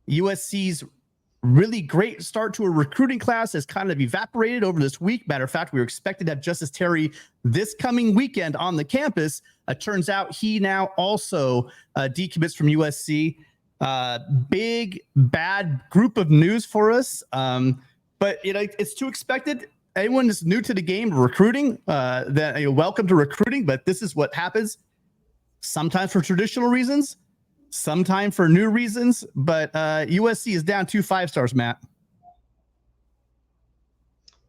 USC's really great start to a recruiting class has kind of evaporated over this week. Matter of fact, we were expected to have Justice Terry this coming weekend on the campus. Turns out he now also decommits from USC. Big, bad group of news for us. But it's too expected. Anyone that's new to the game, recruiting, welcome to recruiting. But this is what happens sometimes for traditional reasons, sometimes for new reasons. But USC is down 2 5-stars, Matt.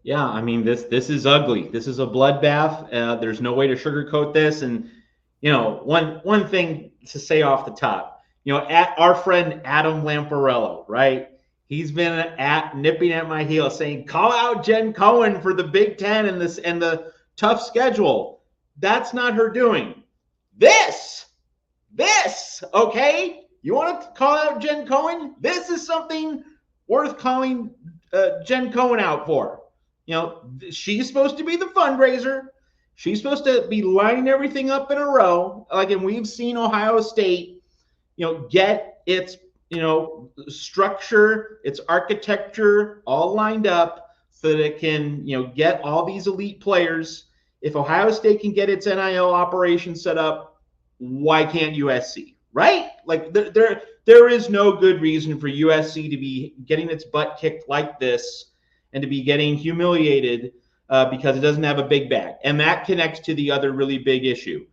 Yeah, I mean, this is ugly. This is a bloodbath. There's no way to sugarcoat this. And one thing to say off the top, at our friend Adam Lamparello, right? He's been nipping at my heels saying, call out Jen Cohen for the Big Ten and the tough schedule. That's not her doing. This, okay? You want to call out Jen Cohen? This is something worth calling Jen Cohen out for. She's supposed to be the fundraiser. She's supposed to be lining everything up in a row. And we've seen Ohio State, get its structure, its architecture all lined up so that it can, get all these elite players. If Ohio State can get its NIL operation set up, why can't USC, right? There is no good reason for USC to be getting its butt kicked like this and to be getting humiliated because it doesn't have a big bag. And that connects to the other really big issue.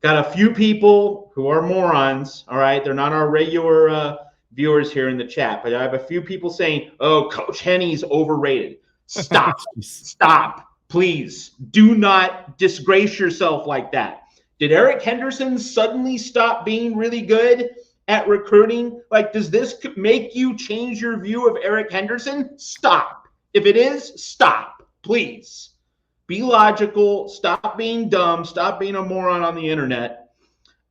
Got a few people who are morons, all right? They're not our regular viewers here in the chat, but I have a few people saying, oh, Coach Henny's overrated. Stop. Stop. Please do not disgrace yourself like that. Did Eric Henderson suddenly stop being really good at recruiting? Does this make you change your view of Eric Henderson? Stop. If it is, stop. Please. Be logical. Stop being dumb. Stop being a moron on the internet.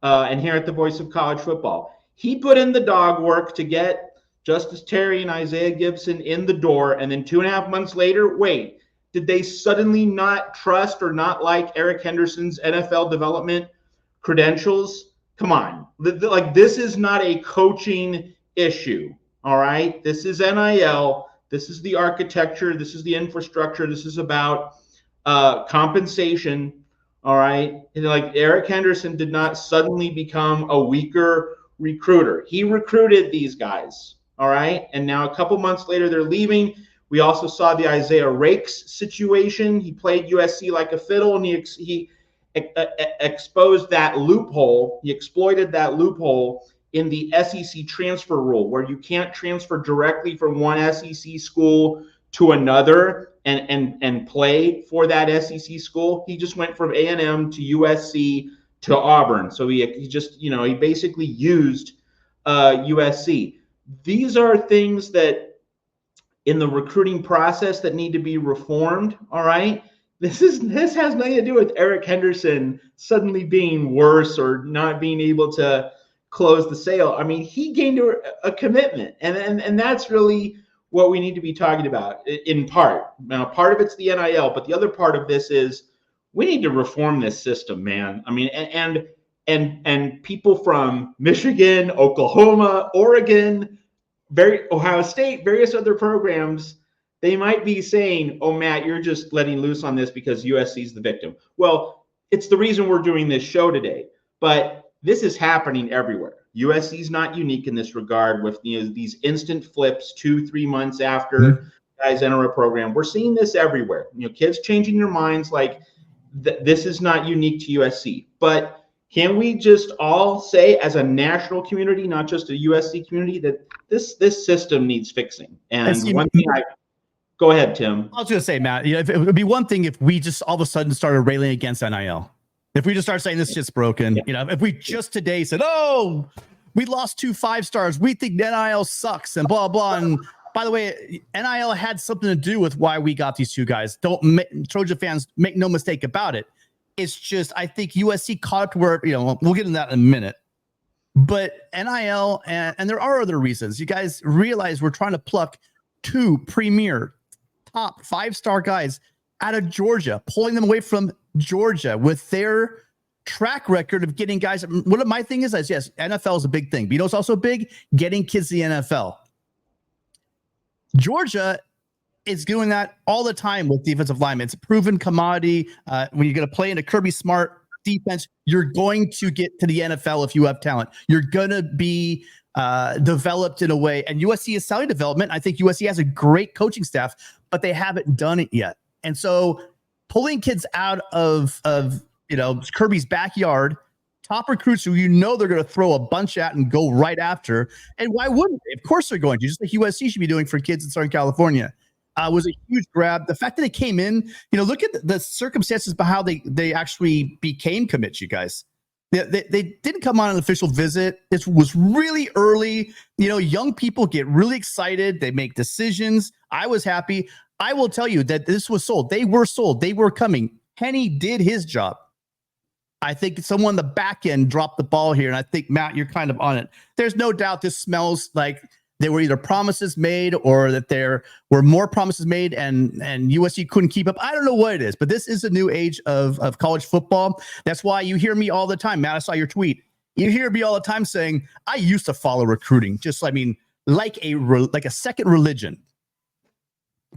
And here at the Voice of College Football. He put in the dog work to get Justice Terry and Isaiah Gibson in the door. And then 2.5 months later, wait, did they suddenly not trust or not like Eric Henderson's NFL development credentials? Come on. This is not a coaching issue. All right. This is NIL. This is the architecture. This is the infrastructure. This is about compensation. All right. Eric Henderson did not suddenly become a weaker recruiter. He recruited these guys. All right. And now a couple months later, they're leaving. We also saw the Isaiah Rakes situation. He played USC like a fiddle, and he exposed that loophole. He exploited that loophole in the SEC transfer rule, where you can't transfer directly from one SEC school to another and play for that SEC school. He just went from A&M to USC to Auburn. So he basically used USC. These are things that in the recruiting process that need to be reformed. All right. This has nothing to do with Eric Henderson suddenly being worse or not being able to close the sale. I mean, he gained a commitment, and that's really what we need to be talking about in part. Now, part of it's the NIL, but the other part of this is we need to reform this system, man. I mean, and people from Michigan, Oklahoma, Oregon, Ohio State, various other programs, they might be saying, oh, Matt, you're just letting loose on this because USC is the victim. Well, it's the reason we're doing this show today, but this is happening everywhere. USC is not unique in this regard with these instant flips 2-3 months after guys enter a program. We're seeing this everywhere. Kids changing their minds this is not unique to USC. But can we just all say as a national community, not just a USC community, that this system needs fixing? And one thing go ahead, Tim. I was going to say, Matt, it would be one thing if we just all of a sudden started railing against NIL. If we just start saying this shit's broken, if we just today said, oh, we lost 2 5-stars, we think NIL sucks and blah, blah. And by the way, NIL had something to do with why we got these 2 guys. Trojan fans, make no mistake about it. It's just, I think USC caught up to where, we'll get into that in a minute. But NIL, and there are other reasons. You guys realize we're trying to pluck 2 premier top 5-star guys out of Georgia, pulling them away from Georgia with their track record of getting guys. What my thing is yes, NFL is a big thing, but it's also big getting kids to the NFL. Georgia is doing that all the time with defensive linemen. It's a proven commodity. When you're going to play in a Kirby Smart defense, you're going to get to the NFL if you have talent. You're going to be developed in a way. And USC is selling development. I think USC has a great coaching staff, but they haven't done it yet. And so pulling kids out of Kirby's backyard, top recruits who they're going to throw a bunch at and go right after. And why wouldn't they? Of course they're going to, just like USC should be doing for kids in Southern California. Was a huge grab. The fact that they came in, look at the circumstances about how they actually became commits, you guys. They didn't come on an official visit. It was really early. Young people get really excited. They make decisions. I was happy. I will tell you that this was sold. They were sold. They were coming. Henny did his job. I think someone on the back end dropped the ball here, and I think, Matt, you're kind of on it. There's no doubt this smells like there were either promises made or that there were more promises made and USC couldn't keep up. I don't know what it is, but this is a new age of college football. That's why you hear me all the time. Matt, I saw your tweet. You hear me all the time saying, I used to follow recruiting, like a second religion.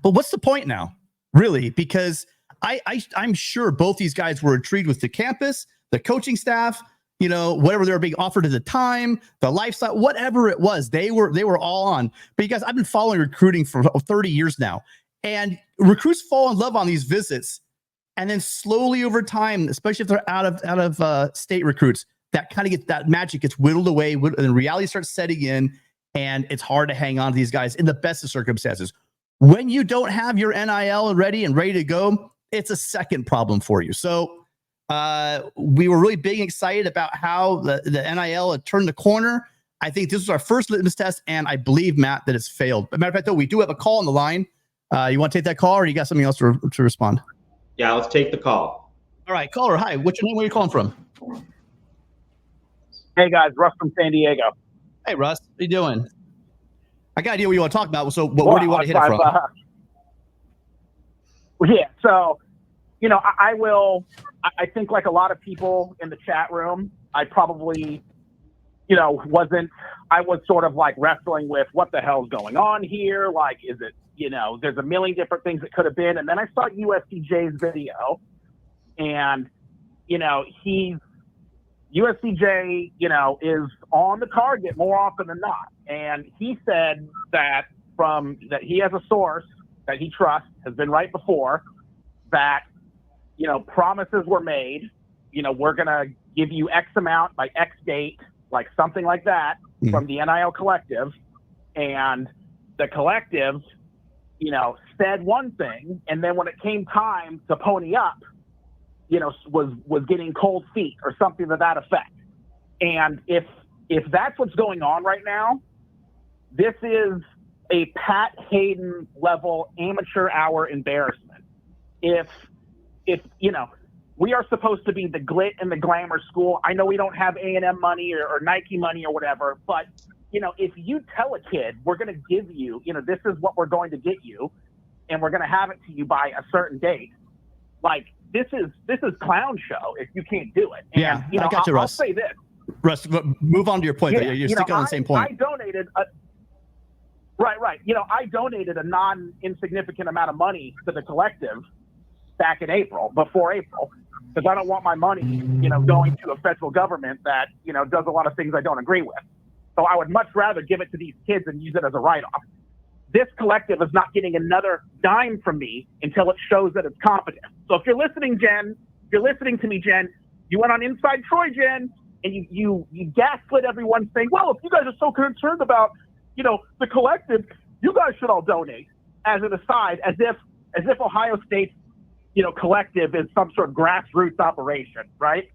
But what's the point now, really? Because I'm sure both these guys were intrigued with the campus, the coaching staff, whatever they were being offered at the time, the lifestyle, whatever it was, they were all on. But you guys, I've been following recruiting for 30 years now, and recruits fall in love on these visits, and then slowly over time, especially if they're out of state recruits, that magic gets whittled away, and reality starts setting in, and it's hard to hang on to these guys in the best of circumstances. When you don't have your NIL ready to go, it's a second problem for you. So we were really big and excited about how the NIL had turned the corner. I think this was our first litmus test, and I believe, Matt, that it's failed. But matter of fact, though, we do have a call on the line. You want to take that call, or you got something else to respond? Yeah, let's take the call. All right, caller. Hi, what's your name? Where are you calling from? Hey, guys. Russ from San Diego. Hey, Russ. How you doing? I got an idea what you want to talk about. So where do you want to hit it from? Yeah, so, I think like a lot of people in the chat room, I probably, I was sort of like wrestling with what the hell's going on here. Like, is it, there's a million different things it could have been. And then I saw USCJ's video, and, USCJ, is on the target more often than not. And he said that he has a source that he trusts, has been right before, that, promises were made, we're going to give you X amount by X date, like something like that from the NIL collective. And the collective, said one thing. And then when it came time to pony up, was getting cold feet or something to that effect. And if that's what's going on right now, this is a Pat Hayden level amateur hour embarrassment. If we are supposed to be the glit and the glamour school. I know we don't have A&M money or Nike money or whatever, but if you tell a kid we're going to give you, this is what we're going to get you, and we're going to have it to you by a certain date, like this is clown show if you can't do it. And, yeah, I got you, Russ. I'll say this. Russ, move on to your point. Yeah, you're sticking on the same point. I donated Right. I donated a non-insignificant amount of money to the collective back in before April, because I don't want my money, going to a federal government that, does a lot of things I don't agree with. So I would much rather give it to these kids and use it as a write-off. This collective is not getting another dime from me until it shows that it's competent. So if you're listening, Jen, to me, Jen, you went on Inside Troy, Jen, and you gaslit everyone saying, well, if you guys are so concerned about, the collective, you guys should all donate, as an aside, as if Ohio State's, collective is some sort of grassroots operation, right?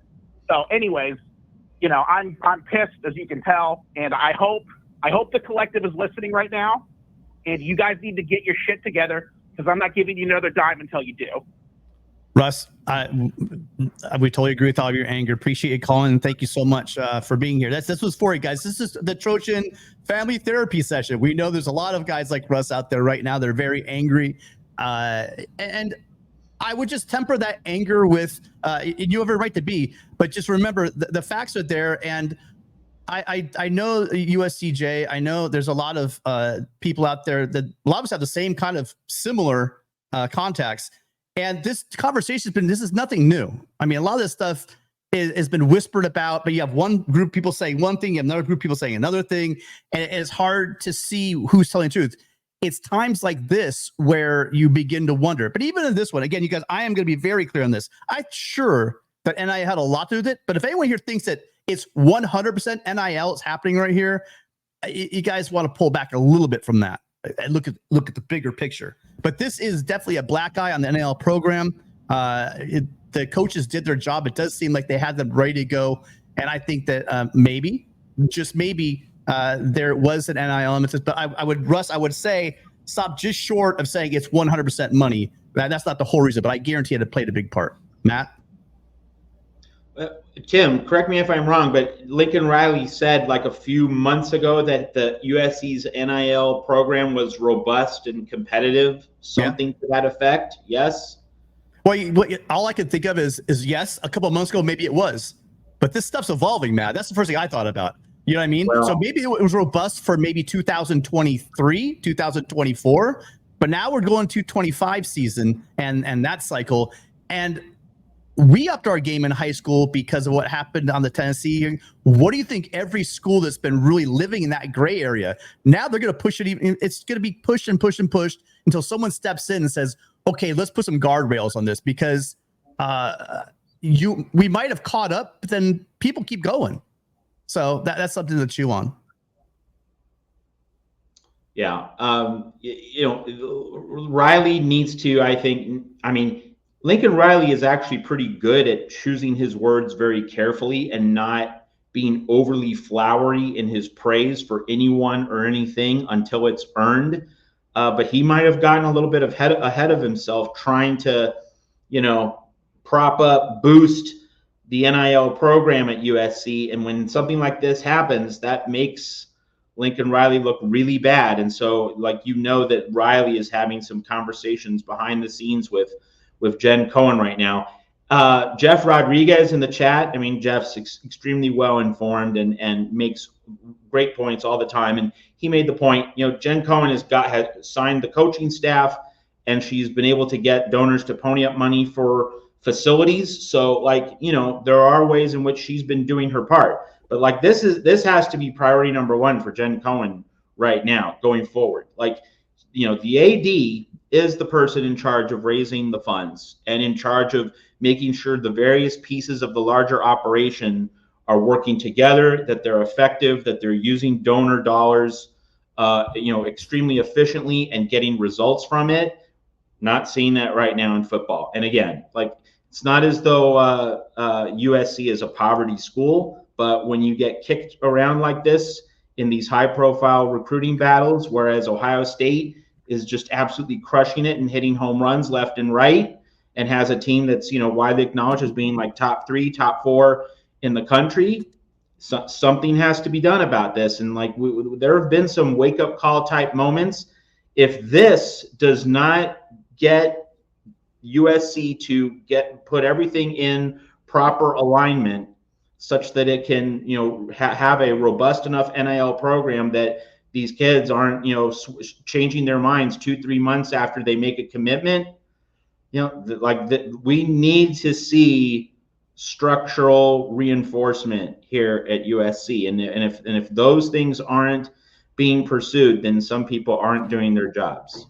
So anyways, I'm pissed, as you can tell, and I hope the collective is listening right now, and you guys need to get your shit together, because I'm not giving you another dime until you do. Russ, we totally agree with all of your anger. Appreciate you calling, and thank you so much for being here. This was for you guys. This is the Trojan family therapy session. We know there's a lot of guys like Russ out there right now. They're very angry, and I would just temper that anger with you have a right to be, but just remember the facts are there, and I know USCJ. I know there's a lot of people out there that a lot of us have the same kind of similar contacts. And this conversation has been, this is nothing new. I mean, a lot of this stuff has been whispered about, but you have one group of people saying one thing, you have another group of people saying another thing, and it's hard to see who's telling the truth. It's times like this where you begin to wonder. But even in this one, again, you guys, I am going to be very clear on this. I'm sure that NIL had a lot to do with it, but if anyone here thinks that it's 100% NIL is happening right here, you guys want to pull back a little bit from that and look at the bigger picture. But this is definitely a black eye on the NIL program. The coaches did their job. It does seem like they had them ready to go. And I think that maybe, just maybe, there was an NIL element. But I would say stop just short of saying it's 100% money. That's not the whole reason, but I guarantee it played a big part. Matt? Tim, correct me if I'm wrong, but Lincoln Riley said like a few months ago that the USC's NIL program was robust and competitive, something to that effect. Yes. Well, all I can think of is yes, a couple of months ago, maybe it was, but this stuff's evolving, Matt. That's the first thing I thought about. You know what I mean? Well, so maybe it was robust for maybe 2023, 2024, but now we're going to 25 season and that cycle. And we upped our game in high school because of what happened on the Tennessee hearing. What do you think every school that's been really living in that gray area, now they're going to push it even, it's going to be pushed and pushed and pushed until someone steps in and says, okay, let's put some guardrails on this, because we might have caught up, but then people keep going. So that's something to chew on. Yeah. Riley needs to, Lincoln Riley is actually pretty good at choosing his words very carefully and not being overly flowery in his praise for anyone or anything until it's earned. But he might have gotten a little bit ahead of himself trying to, prop up, boost the NIL program at USC. And when something like this happens, that makes Lincoln Riley look really bad. And so, that Riley is having some conversations behind the scenes with Jen Cohen right now. Jeff Rodriguez in the chat. I mean, Jeff's extremely well informed and makes great points all the time. And he made the point, Jen Cohen has signed the coaching staff, and she's been able to get donors to pony up money for facilities. So there are ways in which she's been doing her part. But this has to be priority number one for Jen Cohen right now going forward. The AD is the person in charge of raising the funds and in charge of making sure the various pieces of the larger operation are working together, that they're effective, that they're using donor dollars, extremely efficiently and getting results from it. Not seeing that right now in football. And again, it's not as though USC is a poverty school, but when you get kicked around like this in these high-profile recruiting battles, whereas Ohio State is just absolutely crushing it and hitting home runs left and right, and has a team that's widely acknowledged as being top 3, top 4 in the country, something has to be done about this. And there have been some wake-up call type moments. If this does not get USC to put everything in proper alignment, such that it can have a robust enough NIL program that these kids aren't changing their minds 2-3 months after they make a commitment, we need to see structural reinforcement here at USC. And if those things aren't being pursued, then some people aren't doing their jobs.